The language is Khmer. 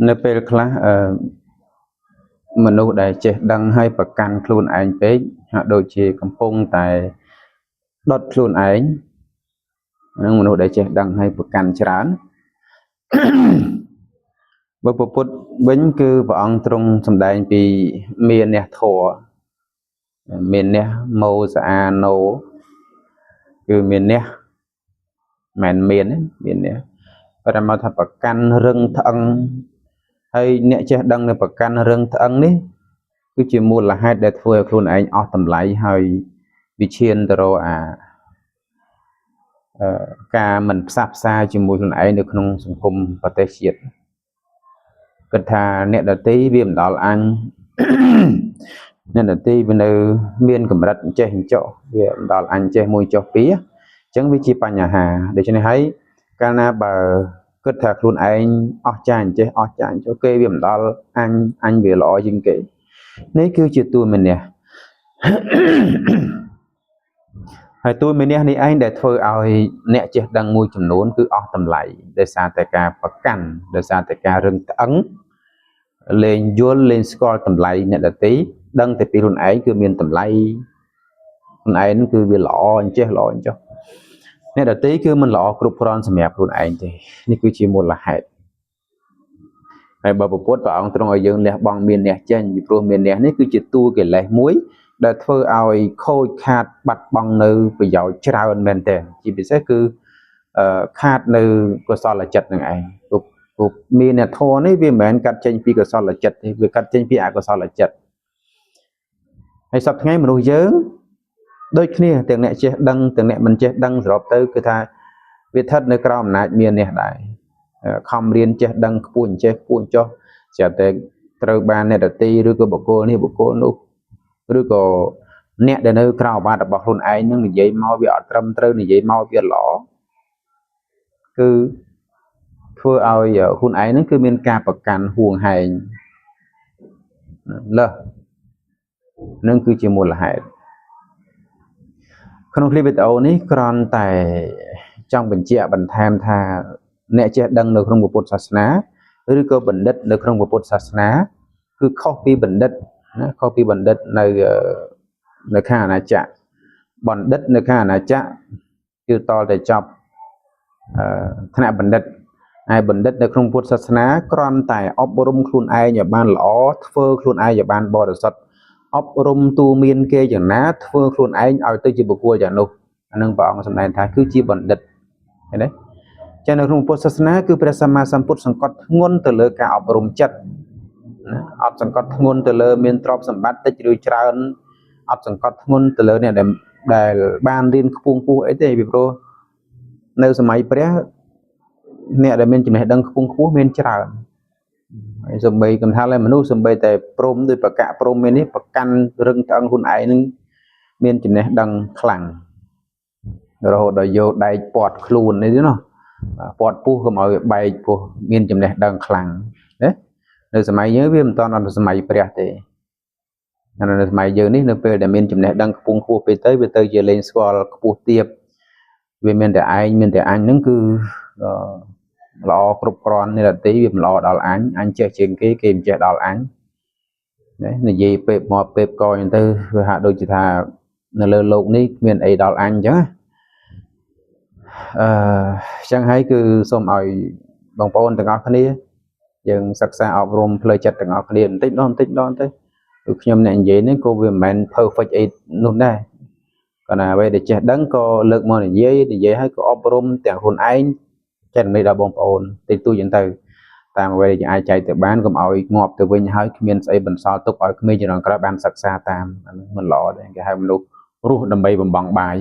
nơiពេលខ្លះមនុស្សដែលចេះដឹងហើយប្រកាន់ខ្លួនឯងពេកហាក់ដូចជាកំពុងតែដុតខ្លួនឯងនឹងមនុស្សដែលចេះដឹងហើយប្រកាន់ច្រើនបើពុទ្ធវិញគឺព្រះអង្គទ្រង់សម្ដែងពីមានអ្នកធម៌មានអ្នកម៉ូសាអាណូគឺមានអ្នកមិនមានអ្នកប្រហែលថាប្រកាន់រឹងថ្អឹងហើយអ្នកចេះដឹងនៅប្រកាន់រឹងថ្អឹងនេះគឺជាមូលហេតុដែលធ្វើឲ្យខ្លួនឯងអស់តម្លៃហើយវិឈានទៅរកការមិនផ្សះផ្សាជាមួយខ្លួនឯងនៅក្នុងសង្គមប្រទេសជាតិគិតថាអ្នកដតីវាមិនដល់អញអ្នកដតីវានៅមានកម្រិតចេះអញ្ចោះវាមិនដល់អញចេះមួយចុះពីរអញ្ចឹងវាជាបញ្ហាដូច្នេះហើយកាលណាបើគិតថាខ្លួនឯងអស់ចាញ់ចេះអស់ចាញ់ចុះគេវាមិនដល់អញវាល្អជាងគេនេះគឺជាតួមានះហើយតួមានះនេះឯងដែលធ្វើឲ្យអ្នកចេះដឹងមួយចំនួនគឺអស់តម្លៃដោយសារតែការប្រកាន់ដោយសារតែការរឹងត្អឹងលេងយល់លេងស្គាល់តម្លៃអ្នកដទៃដឹងតែពីខ្លួនឯងគឺមានតម្លៃខ្លួនឯងគឺវាល្អអញ្ចេះល្អអញ្ចោះអ្នកដទៃគឺមិនល្អគ្រប់គ្រាន់សម្រាប់ខ្លួនឯងទេនេះគឺជាមូលហេតុហើយបើពុទ្ធព្រះអង្គទ្រង់ឲ្យយើងលះបង់មានអ្នកចេញពីព្រោះមានអ្នកនេះគឺជាតួកិលេសមួយដែលធ្វើឲ្យខូចខាតបាត់បង់នៅប្រយោជន៍ច្រើនមែនទែនជាពិសេសគឺខាតនៅកុសលចិត្តនឹងឯងព្រោះមានអ្នកធម៌នេះវាមិនមែនកាត់ចេញពីកុសលចិត្តទេវាកាត់ចេញពីអកុសលចិត្តហើយសប្តាហ៍ថ្ងៃមនុស្សយើងដូចគ្នាទាំងអ្នកចេះដឹងទាំងអ្នកមិនចេះដឹងសរុបទៅគឺថាវាស្ថិតនៅក្រោមអំណាចមាននេះដែរខំរៀនចេះដឹងខ្ពស់ចេះខ្ពស់ចុះស្រាប់តែត្រូវបានអ្នកដទៃឬក៏បុគ្គលនេះបុគ្គលនោះឬក៏អ្នកដែលនៅក្រៅអាវ៉ាត់របស់ខ្លួនឯងនឹងនិយាយមកវាអត់ត្រឹមត្រូវនិយាយមកវាល្អគឺធ្វើឲ្យខ្លួនឯងហ្នឹងគឺមានការប្រកាន់ហួងហែងលើសនឹងគឺជាមូលហេតុក្នុងคลิปវីដេអូនេះគ្រាន់តែចង់បញ្ជាក់បន្ថែមថាអ្នកចេះដឹងនៅក្នុងពុទ្ធសាសនាឬក៏បណ្ឌិតនៅក្នុងពុទ្ធសាសនាគឺខុសពីបណ្ឌិតណាខុសពីបណ្ឌិតនៅខាងអាណាចក្របណ្ឌិតនៅខាងអាណាចក្រគឺតលតែចប់ថ្នាក់បណ្ឌិតហើយបណ្ឌិតនៅក្នុងពុទ្ធសាសនាគ្រាន់តែអប់រំខ្លួនឯងឲ្យបានល្អធ្វើខ្លួនឯងឲ្យបានបរិសុទ្ធអប់រំទូមានគេយ៉ាងណាធ្វើខ្លួនឯងឲ្យទៅជាបុគ្គលយ៉ាងនោះអានឹងព្រះអង្គសម្ដែងថាគឺជាបណ្ឌិតឃើញទេចឹងនៅក្នុងពុទ្ធសាសនាគឺព្រះសម្មាសម្ពុទ្ធសង្កត់ធ្ងន់ទៅលើការអប់រំចិត្តណាអត់សង្កត់ធ្ងន់ទៅលើមានទ្រព្យសម្បត្តិតិចឬច្រើនអត់សង្កត់ធ្ងន់ទៅលើអ្នកដែលបានរៀនខ្ពង់ខ្ពស់អីទេពីព្រោះនៅសម័យព្រះអ្នកដែលមានចំណេះដឹងខ្ពង់ខ្ពស់មានច្រើនហើយសំបីកំថាឡើយមនុស្សសំបីតែព្រមដោយប្រកាសព្រមមាននេះប្រកាន់រឹងត្អឹងខ្លួនឯងនឹងមានចំណេះដឹងខ្លាំងរហូតដល់យកដែកពាត់ខ្លួននេះណាពាត់ពុះកុំឲ្យបែកពុះមានចំណេះដឹងខ្លាំងណានៅសម័យយើងវាមិនតាន់ដល់សម័យព្រះទេនៅសម័យយើងនេះនៅពេលដែលមានចំណេះដឹងខ្ពង់ខ្ពស់ពេកទៅវាទៅជាលេងស្គាល់ខ្ពស់ទាបវាមានតែឯងមានតែអញហ្នឹងគឺល្អគ្រប់គ្រាន់នេះដទីវាមិនល្អដល់អញចេះជាងគេមិនចេះដល់អញណានិយាយពេបមកពេបកអញ្ចឹងទៅវាហាក់ដូចជាថានៅលើโลกនេះគ្មានអីដល់អញអញ្ចឹងអញ្ចឹងហើយគឺសូមឲ្យបងប្អូនទាំងអស់គ្នាយើងសិក្សាអប់រំផ្លូវចិត្តទាំងអស់គ្នាបន្តិចទៅគឺខ្ញុំអ្នកនិយាយនេះក៏វាមិនមែន perfect អីនោះដែរគាត់ណាអ្វីដែលចេះដឹងក៏លើកមកនិយាយហើយក៏អប់រំទាំងខ្លួនឯងចែករំលែកដល់បងប្អូនតិចតួចអញ្ចឹងទៅតាមអ្វីដែលអាចចែកទៅបានកុំឲ្យងាប់ទៅវិញហើយគ្មានស្អីបន្សល់ទុកឲ្យក្មេងជំនាន់ក្រោយបានសិក្សាតាមអានោះមិនល្អទេគេហៅមនុស្សរស់ដើម្បីបំបងបាយ